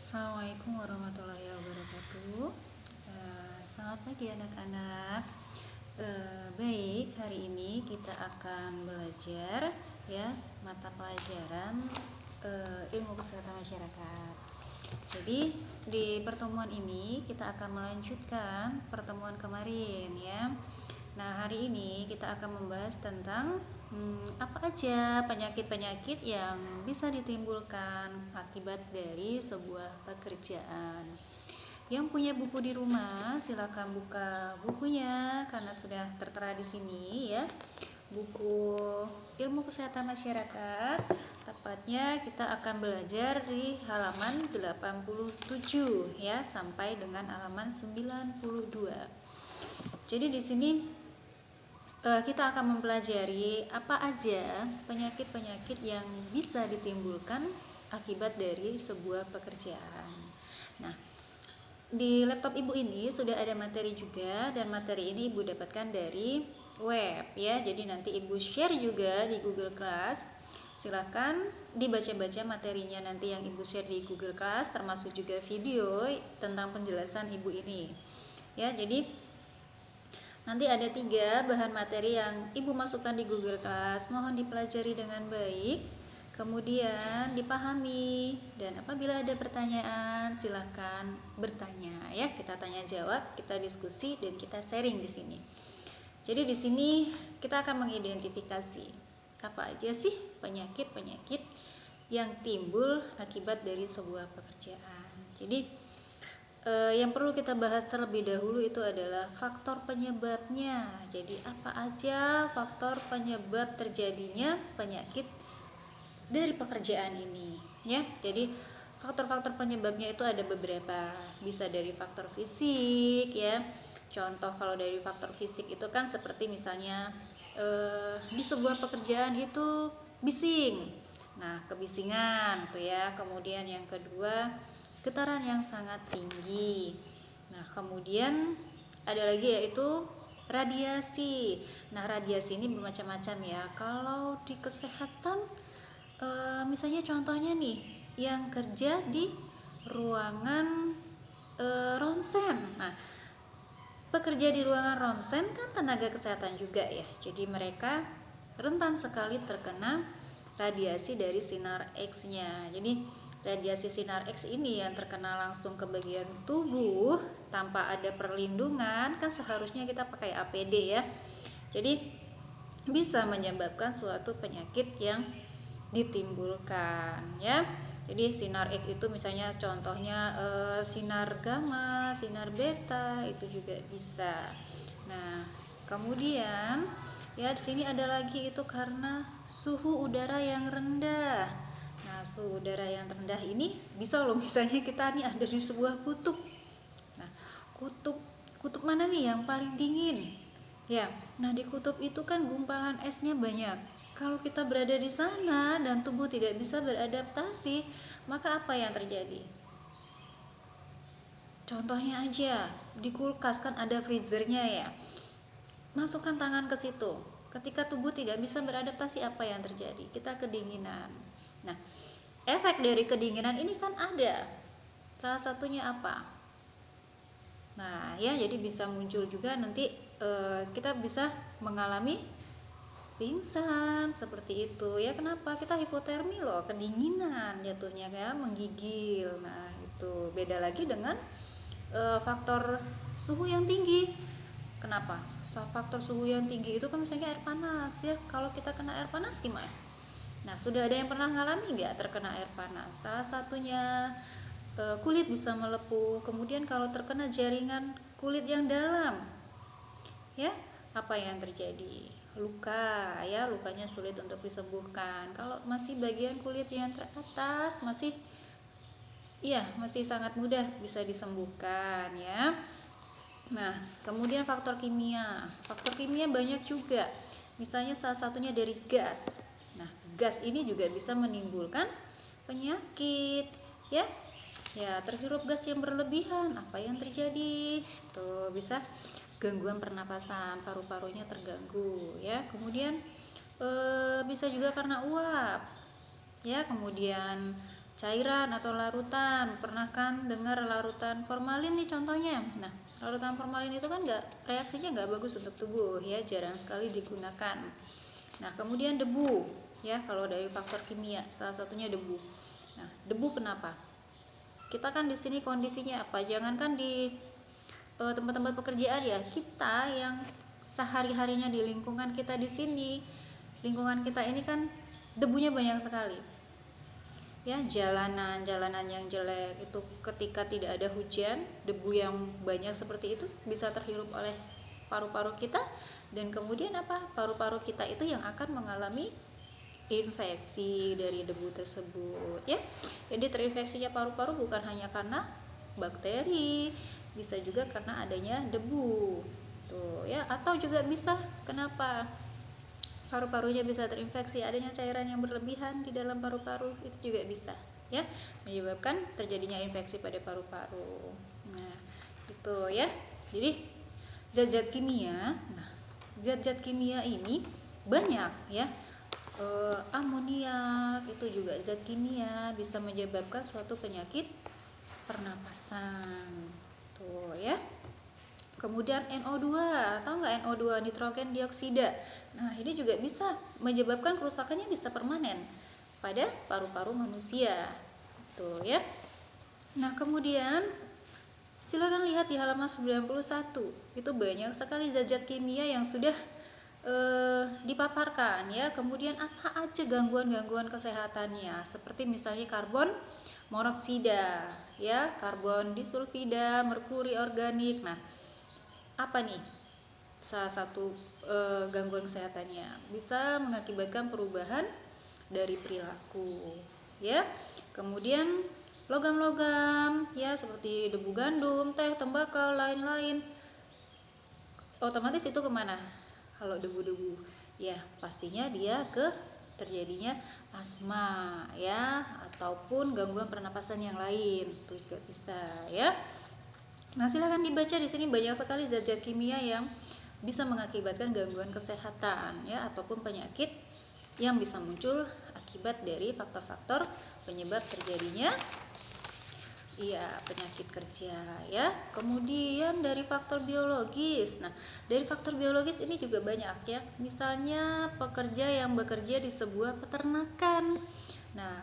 Assalamualaikum warahmatullahi wabarakatuh. Selamat pagi anak-anak. Baik, hari ini kita akan belajar ya mata pelajaran ilmu kesehatan masyarakat. Jadi di pertemuan ini kita akan melanjutkan pertemuan kemarin ya. Nah, hari ini kita akan membahas tentang apa aja penyakit-penyakit yang bisa ditimbulkan akibat dari sebuah pekerjaan. Yang punya buku di rumah, silakan buka bukunya karena sudah tertera di sini ya. Buku Ilmu Kesehatan Masyarakat. Tepatnya kita akan belajar di halaman 87 ya sampai dengan halaman 92. Jadi di sini kita akan mempelajari apa aja penyakit-penyakit yang bisa ditimbulkan akibat dari sebuah pekerjaan. Nah, di laptop Ibu ini sudah ada materi juga, dan materi ini Ibu dapatkan dari web ya. Jadi nanti Ibu share juga di Google Class. Silakan dibaca-baca materinya nanti yang Ibu share di Google Class, termasuk juga video tentang penjelasan Ibu ini. Ya, jadi nanti ada 3 bahan materi yang Ibu masukkan di Google Class. Mohon dipelajari dengan baik, kemudian dipahami, dan apabila ada pertanyaan silakan bertanya ya. Kita tanya jawab, kita diskusi, dan kita sharing di sini. Jadi di sini kita akan mengidentifikasi apa aja sih penyakit-penyakit yang timbul akibat dari sebuah pekerjaan. Jadi yang perlu kita bahas terlebih dahulu itu adalah faktor penyebabnya. Jadi apa aja faktor penyebab terjadinya penyakit dari pekerjaan ini ya. Jadi faktor-faktor penyebabnya itu ada beberapa. Bisa dari faktor fisik ya. Contoh kalau dari faktor fisik itu kan seperti misalnya di sebuah pekerjaan itu bising. Nah, kebisingan tuh ya. Kemudian yang kedua, getaran yang sangat tinggi. Nah, kemudian ada lagi yaitu radiasi. Nah, radiasi ini bermacam-macam ya. Kalau di kesehatan misalnya contohnya nih yang kerja di ruangan ronsen. Nah, pekerja di ruangan ronsen kan tenaga kesehatan juga ya. Jadi mereka rentan sekali terkena radiasi dari sinar X-nya. Jadi radiasi sinar X ini yang terkena langsung ke bagian tubuh tanpa ada perlindungan, kan seharusnya kita pakai APD ya. Jadi bisa menyebabkan suatu penyakit yang ditimbulkan ya. Jadi sinar X itu misalnya contohnya sinar gamma, sinar beta itu juga bisa. Nah, kemudian ya di sini ada lagi itu karena suhu udara yang rendah. Nah, suhu udara yang rendah ini bisa loh misalnya kita nih ada di sebuah kutub. Nah, kutub mana nih yang paling dingin? Ya, nah di kutub itu kan gumpalan esnya banyak. Kalau kita berada di sana dan tubuh tidak bisa beradaptasi, maka apa yang terjadi? Contohnya aja, di kulkas kan ada freezernya ya. Masukkan tangan ke situ. Ketika tubuh tidak bisa beradaptasi, apa yang terjadi? Kita kedinginan. Nah, efek dari kedinginan ini kan ada. Salah satunya apa? Nah, ya jadi bisa muncul juga nanti kita bisa mengalami pingsan seperti itu ya. Kenapa? Kita hipotermi loh, kedinginan jatuhnya ya, menggigil. Nah, itu beda lagi dengan faktor suhu yang tinggi. Kenapa? Faktor suhu yang tinggi itu kan misalnya air panas ya. Kalau kita kena air panas gimana? Nah, sudah ada yang pernah ngalami nggak terkena air panas? Salah satunya kulit bisa melepuh. Kemudian kalau terkena jaringan kulit yang dalam, ya apa yang terjadi? Luka ya, lukanya sulit untuk disembuhkan. Kalau masih bagian kulit yang teratas masih sangat mudah bisa disembuhkan ya. Nah, kemudian faktor kimia. Faktor kimia banyak juga. Misalnya salah satunya dari gas. Nah, gas ini juga bisa menimbulkan penyakit ya. Ya, terhirup gas yang berlebihan, apa yang terjadi? Tuh, bisa gangguan pernapasan, paru-parunya terganggu ya. Kemudian bisa juga karena uap. Ya, kemudian cairan atau larutan. Pernah kan dengar larutan formalin nih contohnya. Nah, larutan formalin itu kan reaksinya nggak bagus untuk tubuh ya, jarang sekali digunakan. Nah, kemudian debu ya, kalau dari faktor kimia salah satunya debu. Nah, debu kenapa? Kita kan di sini kondisinya apa? Jangankan di tempat-tempat pekerjaan ya, kita yang sehari-harinya di lingkungan kita di sini, lingkungan kita ini kan debunya banyak sekali. Ya, jalanan yang jelek itu ketika tidak ada hujan, debu yang banyak seperti itu bisa terhirup oleh paru-paru kita, dan kemudian apa? Paru-paru kita itu yang akan mengalami infeksi dari debu tersebut ya. Jadi terinfeksinya paru-paru bukan hanya karena bakteri, bisa juga karena adanya debu tuh ya, atau juga bisa kenapa paru-parunya bisa terinfeksi, adanya cairan yang berlebihan di dalam paru-paru, itu juga bisa ya menyebabkan terjadinya infeksi pada paru-paru. Nah, itu ya. Jadi zat-zat kimia, nah zat-zat kimia ini banyak ya. Amoniak itu juga zat kimia, bisa menyebabkan suatu penyakit pernapasan tuh ya. Kemudian NO2, tahu nggak NO2, nitrogen dioksida. Nah, ini juga bisa menyebabkan kerusakannya bisa permanen pada paru-paru manusia tuh ya. Nah, kemudian silakan lihat di halaman 91, itu banyak sekali zat-zat kimia yang sudah dipaparkan ya. Kemudian apa aja gangguan-gangguan kesehatannya, seperti misalnya karbon monoksida ya, karbon disulfida, merkuri organik. Nah, apa nih salah satu gangguan kesehatannya? Bisa mengakibatkan perubahan dari perilaku ya. Kemudian logam-logam ya, seperti debu gandum, teh, tembakau, lain-lain, otomatis itu kemana? Kalau debu-debu ya pastinya dia ke terjadinya asma ya, ataupun gangguan pernapasan yang lain, itu juga bisa ya. Nah, silakan dibaca, di sini banyak sekali zat-zat kimia yang bisa mengakibatkan gangguan kesehatan ya, ataupun penyakit yang bisa muncul akibat dari faktor-faktor penyebab terjadinya penyakit kerja ya. Kemudian dari faktor biologis. Nah, dari faktor biologis ini juga banyak ya. Misalnya pekerja yang bekerja di sebuah peternakan. Nah,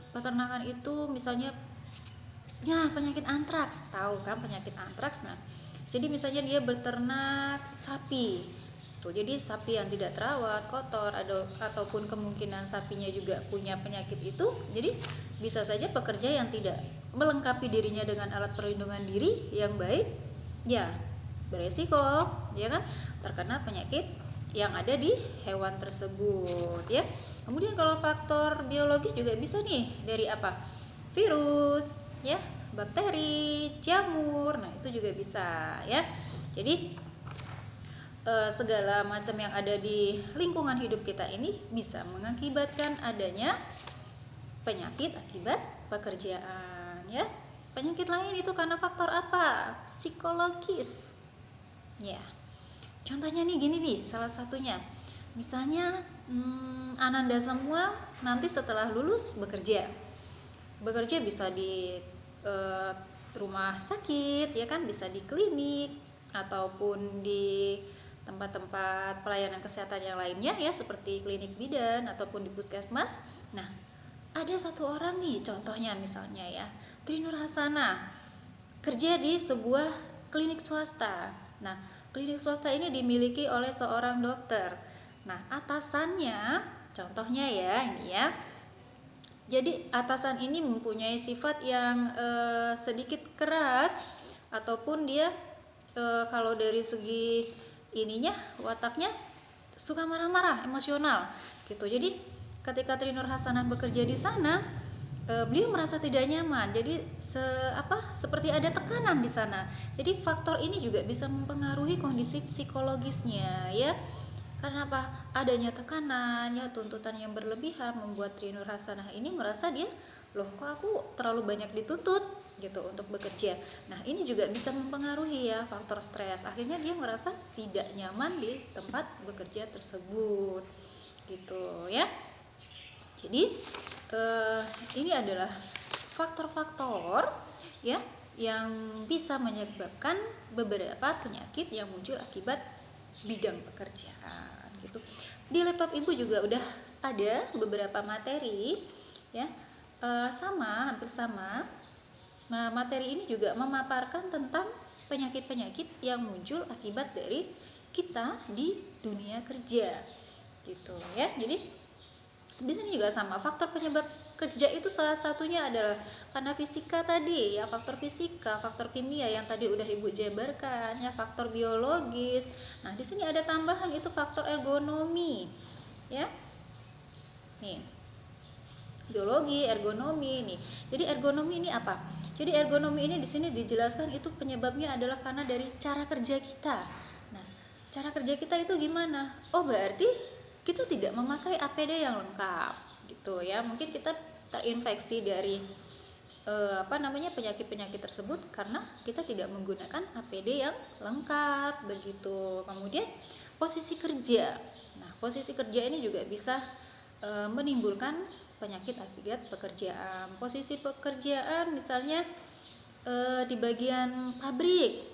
peternakan itu misalnya ya penyakit antraks, tahu kan penyakit antraks. Nah, jadi misalnya dia beternak sapi. Tuh, jadi sapi yang tidak terawat, kotor, ataupun kemungkinan sapinya juga punya penyakit itu, jadi bisa saja pekerja yang tidak melengkapi dirinya dengan alat perlindungan diri yang baik, ya beresiko, ya kan, terkena penyakit yang ada di hewan tersebut, ya. Kemudian kalau faktor biologis juga bisa nih dari apa? Virus, ya, bakteri, jamur, nah itu juga bisa, ya. Jadi segala macam yang ada di lingkungan hidup kita ini bisa mengakibatkan adanya penyakit akibat pekerjaan ya. Penyakit lain itu karena faktor apa? Psikologis ya. Contohnya nih gini nih, salah satunya misalnya Ananda semua nanti setelah lulus bekerja bisa di rumah sakit ya kan, bisa di klinik ataupun di tempat-tempat pelayanan kesehatan yang lainnya ya, seperti klinik bidan ataupun di puskesmas. Nah, ada satu orang nih contohnya misalnya ya, Trinur Hasana kerja di sebuah klinik swasta. Nah, klinik swasta ini dimiliki oleh seorang dokter. Nah, atasannya contohnya ya ini ya, jadi atasan ini mempunyai sifat yang sedikit keras, ataupun dia kalau dari segi ininya wataknya suka marah-marah, emosional gitu. Jadi ketika Trinur Hasanah bekerja di sana, beliau merasa tidak nyaman. Jadi seperti ada tekanan di sana. Jadi faktor ini juga bisa mempengaruhi kondisi psikologisnya ya. Karena apa? Adanya tekanan ya, tuntutan yang berlebihan membuat Trinur Hasanah ini merasa dia, loh kok aku terlalu banyak dituntut gitu untuk bekerja. Nah, ini juga bisa mempengaruhi ya faktor stres. Akhirnya dia merasa tidak nyaman di tempat bekerja tersebut gitu ya. Jadi ini adalah faktor-faktor ya yang bisa menyebabkan beberapa penyakit yang muncul akibat bidang pekerjaan gitu. Di laptop Ibu juga udah ada beberapa materi ya, hampir sama. Nah, materi ini juga memaparkan tentang penyakit-penyakit yang muncul akibat dari kita di dunia kerja gitu ya. Jadi di sini juga sama, faktor penyebab kerja itu salah satunya adalah karena fisika tadi ya, faktor fisika, faktor kimia yang tadi udah Ibu jabarkan ya, faktor biologis. Nah, di sini ada tambahan itu faktor ergonomi ya. Nih. Biologi, ergonomi nih. Jadi ergonomi ini apa? Jadi ergonomi ini di sini dijelaskan itu penyebabnya adalah karena dari cara kerja kita. Nah, cara kerja kita itu gimana? Oh, berarti kita tidak memakai APD yang lengkap gitu ya. Mungkin kita terinfeksi dari penyakit-penyakit tersebut karena kita tidak menggunakan APD yang lengkap begitu. Kemudian posisi kerja. Nah, posisi kerja ini juga bisa menimbulkan penyakit akibat pekerjaan. Posisi pekerjaan misalnya di bagian pabrik.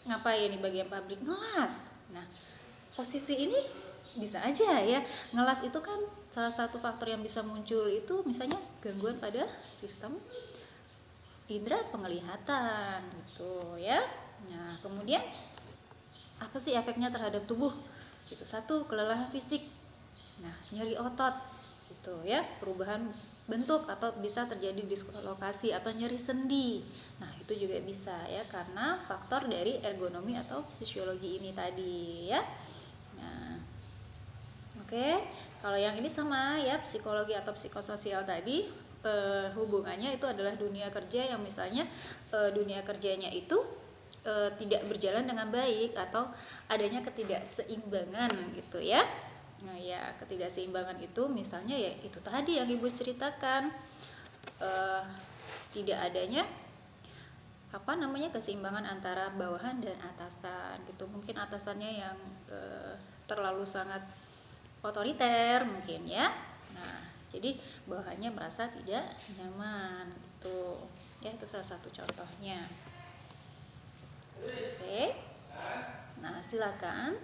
Ngapain di bagian pabrik? Ngelas. Nah, posisi ini bisa aja ya, ngelas itu kan salah satu faktor yang bisa muncul itu misalnya gangguan pada sistem indera penglihatan gitu ya. Nah, kemudian apa sih efeknya terhadap tubuh? Gitu. Satu, kelelahan fisik. Nah, nyeri otot gitu ya, perubahan bentuk atau bisa terjadi dislokasi atau nyeri sendi. Nah, itu juga bisa ya karena faktor dari ergonomi atau fisiologi ini tadi ya. Nah, oke, kalau yang ini sama ya, psikologi atau psikososial tadi hubungannya itu adalah dunia kerja yang misalnya dunia kerjanya itu tidak berjalan dengan baik atau adanya ketidakseimbangan gitu ya. Nah ya, ketidakseimbangan itu misalnya ya itu tadi yang Ibu ceritakan, tidak adanya keseimbangan antara bawahan dan atasan gitu. Mungkin atasannya yang terlalu sangat otoriter mungkin ya. Nah, jadi bawahannya merasa tidak nyaman gitu. Ya, itu salah satu contohnya. Oke. Nah, silakan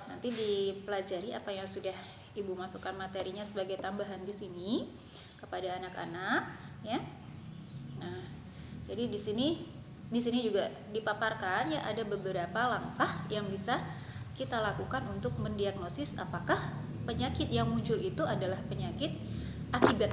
nanti dipelajari apa yang sudah Ibu masukkan materinya sebagai tambahan di sini kepada anak-anak ya. Nah, jadi di sini juga dipaparkan ya ada beberapa langkah yang bisa kita lakukan untuk mendiagnosis apakah penyakit yang muncul itu adalah penyakit akibat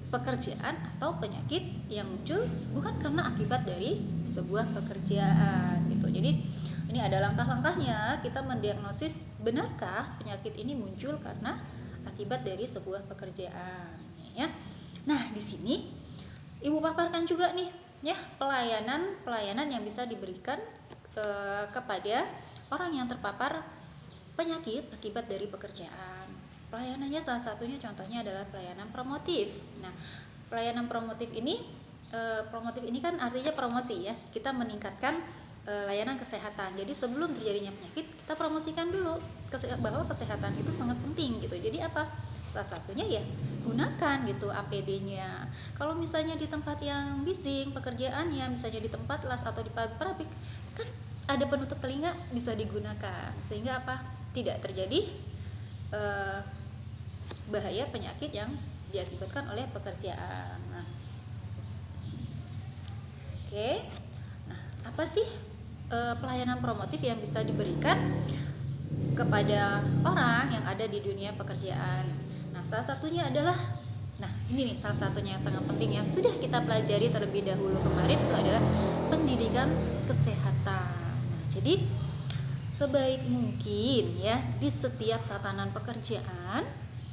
pekerjaan atau penyakit yang muncul bukan karena akibat dari sebuah pekerjaan gitu. Jadi ini ada langkah-langkahnya kita mendiagnosis benarkah penyakit ini muncul karena akibat dari sebuah pekerjaan ya. Nah, di sini Ibu paparkan juga nih ya pelayanan yang bisa diberikan kepada orang yang terpapar penyakit akibat dari pekerjaan. Pelayanannya salah satunya contohnya adalah pelayanan promotif. Nah, pelayanan promotif ini kan artinya promosi ya. Kita meningkatkan layanan kesehatan. Jadi sebelum terjadinya penyakit kita promosikan dulu bahwa kesehatan itu sangat penting gitu. Jadi apa? Salah satunya ya gunakan gitu APD-nya. Kalau misalnya di tempat yang bising pekerjaannya, misalnya di tempat las atau di pabrik kan ada penutup telinga bisa digunakan sehingga apa? Tidak terjadi bahaya penyakit yang diakibatkan oleh pekerjaan. Nah, oke. Nah, apa sih pelayanan promotif yang bisa diberikan kepada orang yang ada di dunia pekerjaan? Nah, salah satunya adalah ini nih salah satunya yang sangat penting yang sudah kita pelajari terlebih dahulu kemarin itu adalah pendidikan kesehatan. Nah, jadi sebaik mungkin ya di setiap tatanan pekerjaan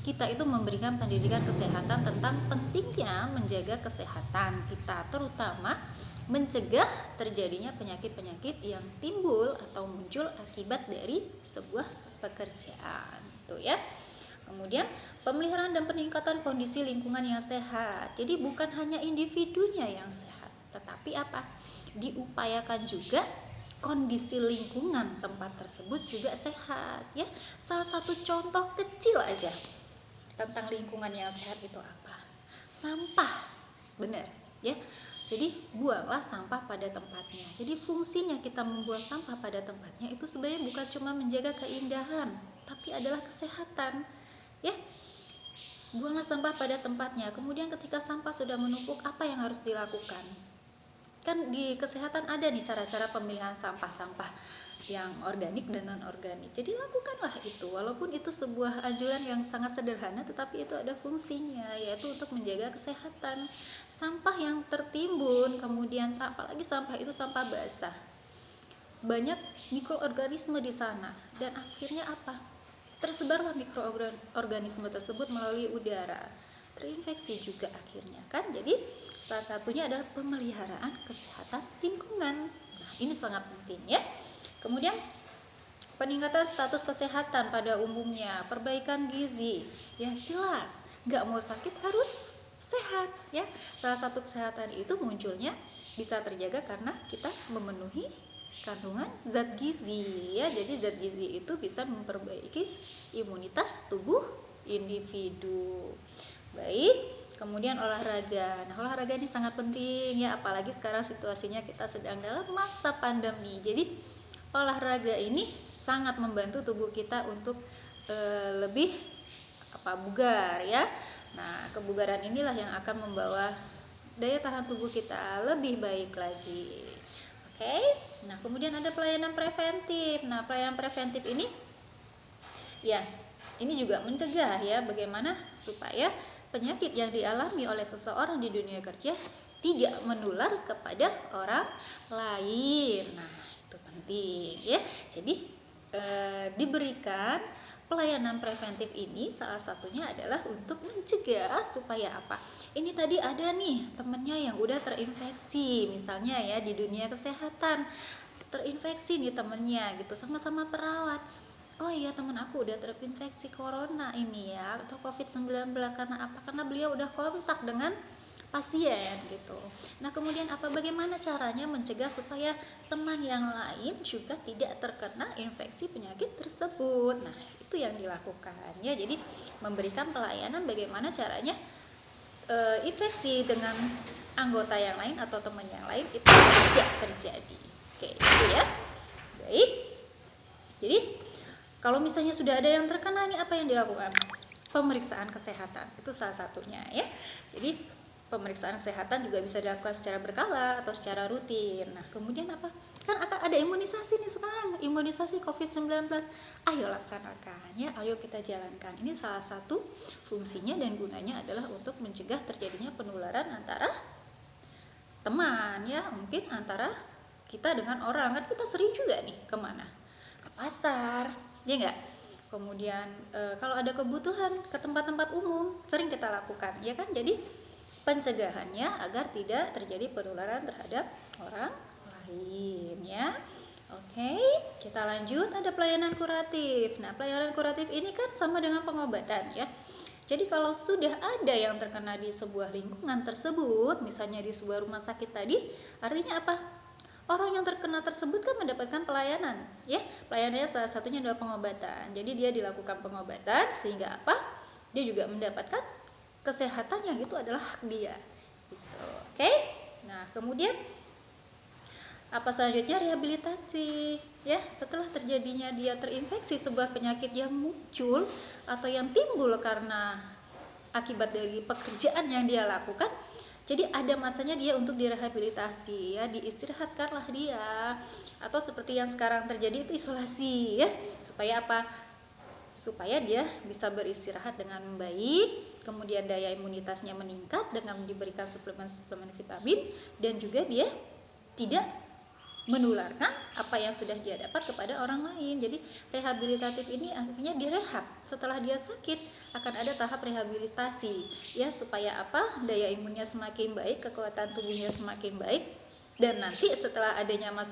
kita itu memberikan pendidikan kesehatan tentang pentingnya menjaga kesehatan kita, terutama mencegah terjadinya penyakit-penyakit yang timbul atau muncul akibat dari sebuah pekerjaan itu ya. Kemudian pemeliharaan dan peningkatan kondisi lingkungan yang sehat. Jadi bukan hanya individunya yang sehat, tetapi apa? Diupayakan juga kondisi lingkungan tempat tersebut juga sehat ya. Salah satu contoh kecil aja. tentang lingkungan yang sehat itu apa? Sampah, benar ya. Jadi buanglah sampah pada tempatnya. Jadi fungsinya kita membuang sampah pada tempatnya itu sebenarnya bukan cuma menjaga keindahan, tapi adalah kesehatan ya. Buanglah sampah pada tempatnya. Kemudian ketika sampah sudah menumpuk, apa yang harus dilakukan? Kan di kesehatan ada nih cara-cara pemilihan sampah-sampah yang organik dan non-organik. Jadi lakukanlah itu, walaupun itu sebuah anjuran yang sangat sederhana, tetapi itu ada fungsinya, yaitu untuk menjaga kesehatan. Sampah yang tertimbun, kemudian apalagi sampah itu sampah basah, banyak mikroorganisme di sana, dan akhirnya apa? Tersebarlah mikroorganisme tersebut melalui udara, terinfeksi juga akhirnya kan. Jadi salah satunya adalah pemeliharaan kesehatan lingkungan. Nah, ini sangat penting ya. Kemudian peningkatan status kesehatan pada umumnya, perbaikan gizi, ya jelas, nggak mau sakit harus sehat ya. Salah satu kesehatan itu munculnya bisa terjaga karena kita memenuhi kandungan zat gizi ya. Jadi zat gizi itu bisa memperbaiki imunitas tubuh individu. Baik, kemudian olahraga. Nah, olahraga ini sangat penting ya, apalagi sekarang situasinya kita sedang dalam masa pandemi. Jadi olahraga ini sangat membantu tubuh kita untuk lebih bugar ya. Nah, kebugaran inilah yang akan membawa daya tahan tubuh kita lebih baik lagi. Oke. Nah, kemudian ada pelayanan preventif. Nah, pelayanan preventif ini ya, ini juga mencegah ya, bagaimana supaya penyakit yang dialami oleh seseorang di dunia kerja tidak menular kepada orang lain. Nah, itu penting ya. Jadi diberikan pelayanan preventif ini salah satunya adalah untuk mencegah supaya apa? Ini tadi ada nih temennya yang udah terinfeksi misalnya ya, di dunia kesehatan terinfeksi nih temennya gitu, sama-sama perawat. Oh iya, teman aku udah terinfeksi corona ini ya, atau COVID-19 karena apa? Karena beliau udah kontak dengan pasien gitu. Nah, kemudian apa, bagaimana caranya mencegah supaya teman yang lain juga tidak terkena infeksi penyakit tersebut? Nah, itu yang dilakukan ya. Jadi memberikan pelayanan bagaimana caranya infeksi dengan anggota yang lain atau teman yang lain itu tidak terjadi. Oke, itu ya. Baik. Jadi kalau misalnya sudah ada yang terkena, ini apa yang dilakukan? Pemeriksaan kesehatan, itu salah satunya ya. Jadi pemeriksaan kesehatan juga bisa dilakukan secara berkala atau secara rutin. Nah, kemudian apa? Kan akan ada imunisasi nih sekarang, imunisasi COVID-19. Ayo laksanakan ya, ayo kita jalankan. Ini salah satu fungsinya dan gunanya adalah untuk mencegah terjadinya penularan antara teman ya, mungkin antara kita dengan orang. Kan kita sering juga nih kemana? Ke pasar, ya enggak? Kemudian kalau ada kebutuhan ke tempat-tempat umum, sering kita lakukan, ya kan? Jadi pencegahannya agar tidak terjadi penularan terhadap orang lain ya. Oke, kita lanjut, ada pelayanan kuratif. Nah, pelayanan kuratif ini kan sama dengan pengobatan ya. Jadi kalau sudah ada yang terkena di sebuah lingkungan tersebut, misalnya di sebuah rumah sakit tadi, artinya apa? Orang yang terkena tersebut kan mendapatkan pelayanan ya. Pelayanannya salah satunya adalah pengobatan. Jadi dia dilakukan pengobatan sehingga apa? Dia juga mendapatkan kesehatan yang itu adalah hak dia gitu. Oke. Nah, kemudian apa selanjutnya? Rehabilitasi ya. Setelah terjadinya dia terinfeksi sebuah penyakit yang muncul atau yang timbul karena akibat dari pekerjaan yang dia lakukan, jadi ada masanya dia untuk direhabilitasi ya, diistirahatkanlah dia, atau seperti yang sekarang terjadi itu isolasi ya, supaya apa? Supaya dia bisa beristirahat dengan baik, kemudian daya imunitasnya meningkat dengan diberikan suplemen-suplemen vitamin, dan juga dia tidak menularkan apa yang sudah dia dapat kepada orang lain. Jadi rehabilitatif ini artinya direhab. Setelah dia sakit akan ada tahap rehabilitasi ya, supaya apa? Daya imunnya semakin baik, kekuatan tubuhnya semakin baik, dan nanti setelah adanya masa